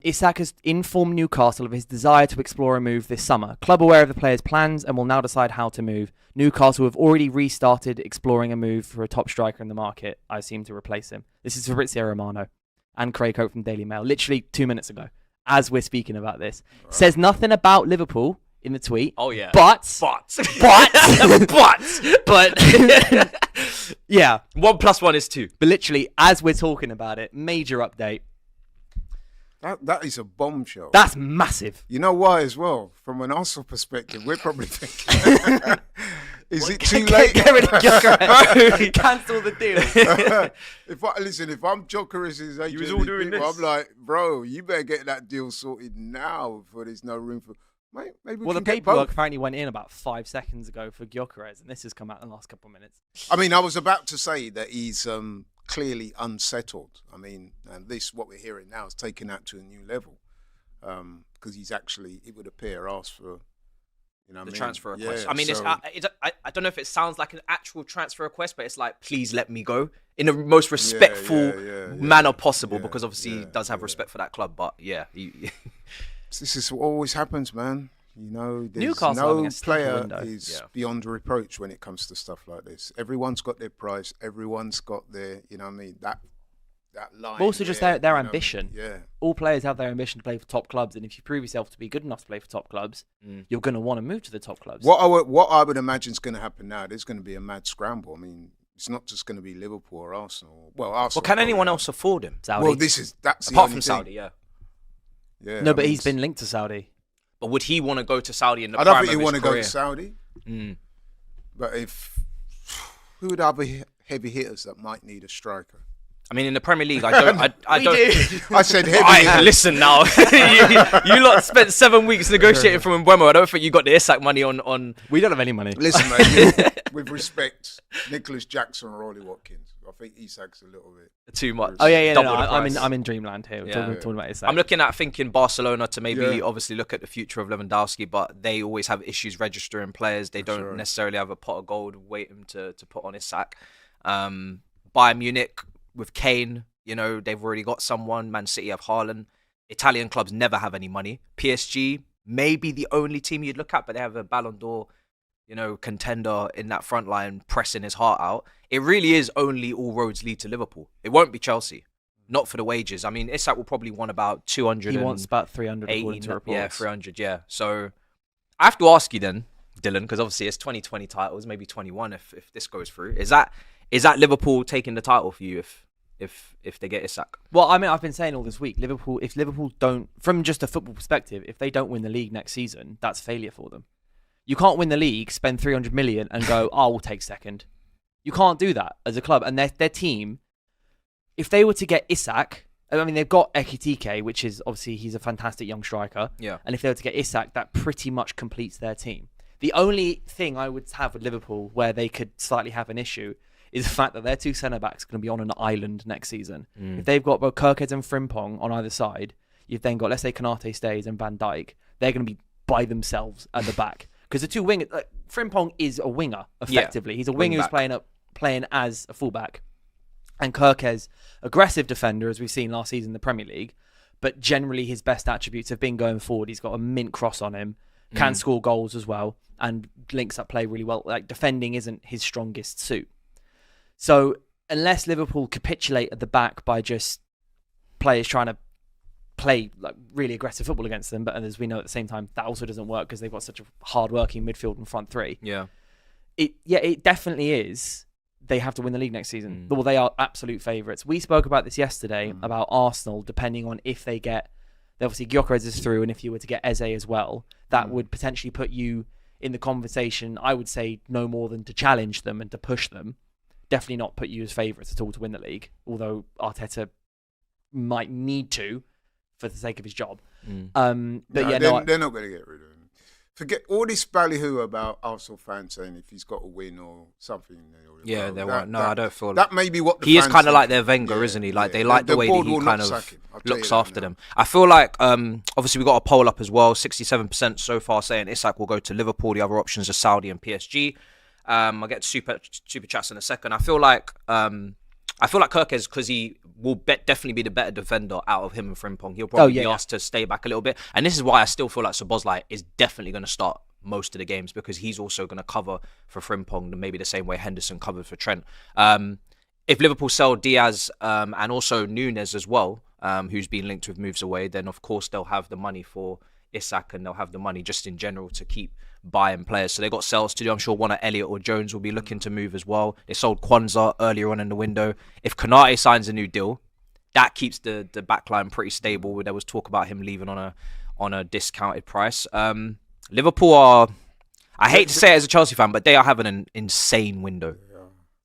Isak has informed Newcastle of his desire to explore a move this summer. Club aware of the player's plans and will now decide how to move. Newcastle have already restarted exploring a move for a top striker in the market, I assume, to replace him. This is Fabrizio Romano and Craig Hope from Daily Mail, literally 2 minutes ago, as we're speaking about this. Right. Says nothing about Liverpool in the tweet. Oh, yeah. But. Yeah. 1 + 1 is 2. But literally, as we're talking about it, major update. That is a bombshell. That's massive. You know why as well? From an Arsenal perspective, we're probably thinking, is it too late? Get rid of Gyökeres. Cancel the deal. If I'm Gyökeres' agent, You was all doing this. I'm like, bro, you better get that deal sorted now before there's no room for... Mate, maybe well, the paperwork apparently went in about 5 seconds ago for Gyökeres, and this has come out in the last couple of minutes. I mean, I was about to say that he's clearly unsettled. I mean, and what we're hearing now is taking that to a new level, because he's actually, it would appear, asked for, the transfer request. Yeah, I mean, I don't know if it sounds like an actual transfer request, but it's like, please let me go in the most respectful manner possible, because obviously he does have respect for that club. But this is what always happens, man. There's Newcastle no player is beyond reproach when it comes to stuff like this. Everyone's got their price. Everyone's got their, that line. But also just their ambition. Yeah. All players have their ambition to play for top clubs, and if you prove yourself to be good enough to play for top clubs, you're going to want to move to the top clubs. What I would imagine is going to happen now, there's going to be a mad scramble. I mean, it's not just going to be Liverpool or Arsenal. Well, Arsenal. Well, can anyone else afford him? Saudi. Well, that's apart from Saudi, yeah. No, but he's been linked to Saudi. But would he want to go to Saudi in the I prime don't think of he want to his career? go to Saudi. But who would have heavy hitters that might need a striker? I mean, in the Premier League, I don't. I said heavy hitters. Listen now, you lot spent 7 weeks negotiating from Mbeumo. I don't think you got the Isak money on. We don't have any money. Listen, mate, with respect, Nicholas Jackson or Rolly Watkins. I think Isak's a little bit too much. Oh yeah, no, I'm in dreamland here. We're talking about Isak. I'm looking at thinking Barcelona to maybe obviously look at the future of Lewandowski, but they always have issues registering players. They don't necessarily have a pot of gold waiting to put on Isak. Bayern Munich with Kane, they've already got someone. Man City have Haaland. Italian clubs never have any money. PSG may be the only team you'd look at, but they have a Ballon d'Or, contender in that front line pressing his heart out. It really is only all roads lead to Liverpool. It won't be Chelsea. Not for the wages. I mean, Isak will probably want about 200. He wants about 300 according to reports. Yeah, 300, yeah. So I have to ask you then, Dylan, because obviously it's 2020 titles, maybe 21 if this goes through. Is that Liverpool taking the title for you if they get Isak? Well, I mean, I've been saying all this week, if Liverpool don't, from just a football perspective, if they don't win the league next season, that's failure for them. You can't win the league, spend 300 million and go, we'll take second. You can't do that as a club. And their team, if they were to get Isak, I mean, they've got Ekitike, which is obviously he's a fantastic young striker. Yeah. And if they were to get Isak, that pretty much completes their team. The only thing I would have with Liverpool where they could slightly have an issue is the fact that their two centre-backs are going to be on an island next season. If they've got both Kirkhead and Frimpong on either side, you've then got, let's say, Konate stays and Van Dijk, they're going to be by themselves at the back. Because the two wingers, Frimpong is a winger, effectively. He's a winger who's playing as a fullback. And Kirkhead's aggressive defender, as we've seen last season in the Premier League. But generally, his best attributes have been going forward. He's got a mint cross on him, can score goals as well, and links up play really well. Like, defending isn't his strongest suit. So, unless Liverpool capitulate at the back by just players trying to play like really aggressive football against them, but as we know at the same time that also doesn't work because they've got such a hard-working midfield and front three. It definitely is. They have to win the league next season. Well, they are absolute favourites. We spoke about this yesterday about Arsenal, depending on if they get, obviously Gyökeres is through, and if you were to get Eze as well, that would potentially put you in the conversation. I would say no more than to challenge them and to push them. Definitely not put you as favourites at all to win the league, although Arteta might need to for the sake of his job. They're not going to get rid of him. Forget all this ballyhoo about Arsenal fans saying if he's got a win or something. Yeah, they won't. No, I don't feel that may be what he is kind of like their Wenger, isn't he? Like they like the way that he kind of looks after them. I feel like obviously we got a poll up as well. 67% so far saying Isak will go to Liverpool. The other options are Saudi and PSG. I'll get super chats in a second. I feel like I feel like Kirkes, because he will definitely be the better defender out of him and Frimpong. He'll probably be asked to stay back a little bit. And this is why I still feel like Szoboszlai is definitely going to start most of the games, because he's also going to cover for Frimpong, maybe the same way Henderson covered for Trent. If Liverpool sell Diaz and also Nunes as well, who's been linked with moves away, then of course they'll have the money for Isak, and they'll have the money just in general to keep buying players. So they got sales to do. I'm sure one of Elliott or Jones will be looking to move as well. They sold Kwanzaa earlier on in the window. If Konate signs a new deal, that keeps the backline pretty stable. There was talk about him leaving on a discounted price. Liverpool are, I hate to say it as a Chelsea fan, but they are having an insane window.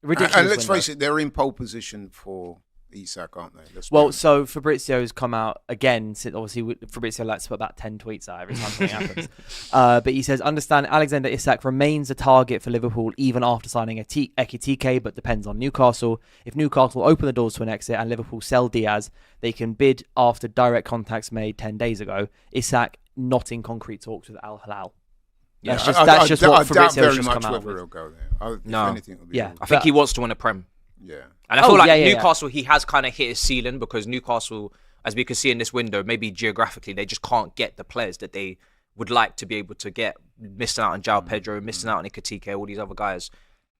Ridiculous. And let's face it, they're in pole position for Isak, aren't they? So Fabrizio's come out again. Obviously, Fabrizio likes to put about 10 tweets out every time something happens. But he says, understand Alexander Isak remains a target for Liverpool even after signing Ekitike, but depends on Newcastle. If Newcastle open the doors to an exit and Liverpool sell Diaz, they can bid after direct contacts made 10 days ago. Isak not in concrete talks with Al Hilal. Yeah, that's just what Fabrizio's just come out whether with. he'll go there. If anything, it'll be I think he wants to win a Prem. Yeah. And I feel like Newcastle, he has kind of hit his ceiling, because Newcastle, as we can see in this window, maybe geographically, they just can't get the players that they would like to be able to get. Missing out on João Pedro, missing out on Ekitike, all these other guys.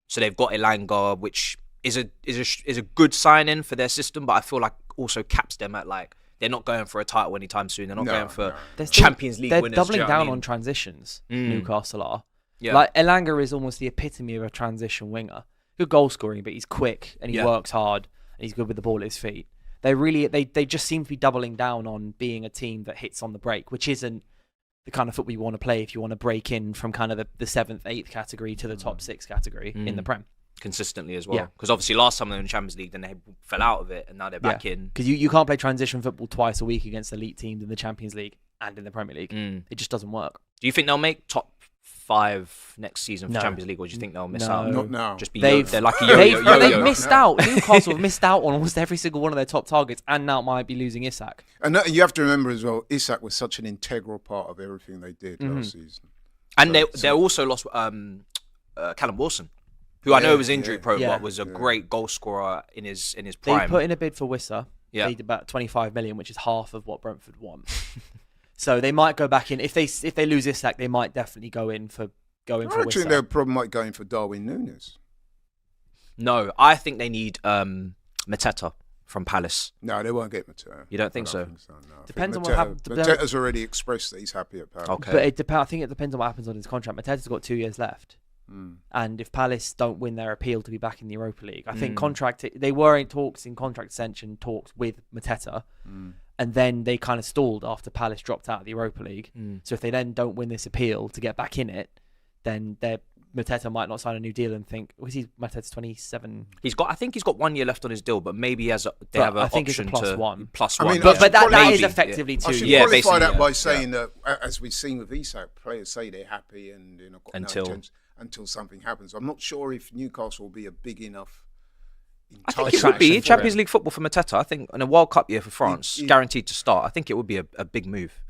So they've got Elanga, which is a good sign-in for their system, but I feel like also caps them at like, they're not going for a title anytime soon. They're not going for Champions League winners. They're doubling down on transitions, Newcastle are. Yeah. Like, Elanga is almost the epitome of a transition winger. Good goal scoring, but he's quick and he works hard and he's good with the ball at his feet. They just seem to be doubling down on being a team that hits on the break, which isn't the kind of football you want to play if you want to break in from kind of the 7th, 8th category to the top 6 category in the Prem. Consistently as well. Because obviously last time they were in the Champions League, then they fell out of it, and now they're back in. Because you can't play transition football twice a week against elite teams in the Champions League and in the Premier League. It just doesn't work. Do you think they'll make top 5 next season for Champions League, or do you think they'll miss out? Not now. Just they're like a yo-yo. They've missed out. Newcastle have missed out on almost every single one of their top targets, and now might be losing Isak. And you have to remember as well, Isak was such an integral part of everything they did last season. And they also lost Callum Wilson, who I know was injury prone, but was a great goal scorer in his prime. They put in a bid for Wissa. Yeah. They did about 25 million, which is half of what Brentford want. So they might go back in. If they lose Isak, they might definitely go in for Wissa. I think they probably might go in for Darwin Núñez. No, I think they need Mateta from Palace. No, they won't get Mateta. You don't think so? No. Depends on what happens. Mateta's already expressed that he's happy at Palace. Okay. But I think it depends on what happens on his contract. Mateta's got 2 years left. And if Palace don't win their appeal to be back in the Europa League, I think they were in contract extension talks with Mateta, and then they kind of stalled after Palace dropped out of the Europa League. So if they then don't win this appeal to get back in it, then Mateta might not sign a new deal and think, Mateta's 27. I think he's got 1 year left on his deal, but maybe have an option it's a +1. +1. I mean, but that maybe, is effectively 2 I should years. qualify that by saying that, as we've seen with Isak, players say they're happy and got no intentions until something happens. I'm not sure if Newcastle will be a big enough. I think it would be Champions League football for Mateta. I think in a World Cup year for France, guaranteed to start. I think it would be a big move.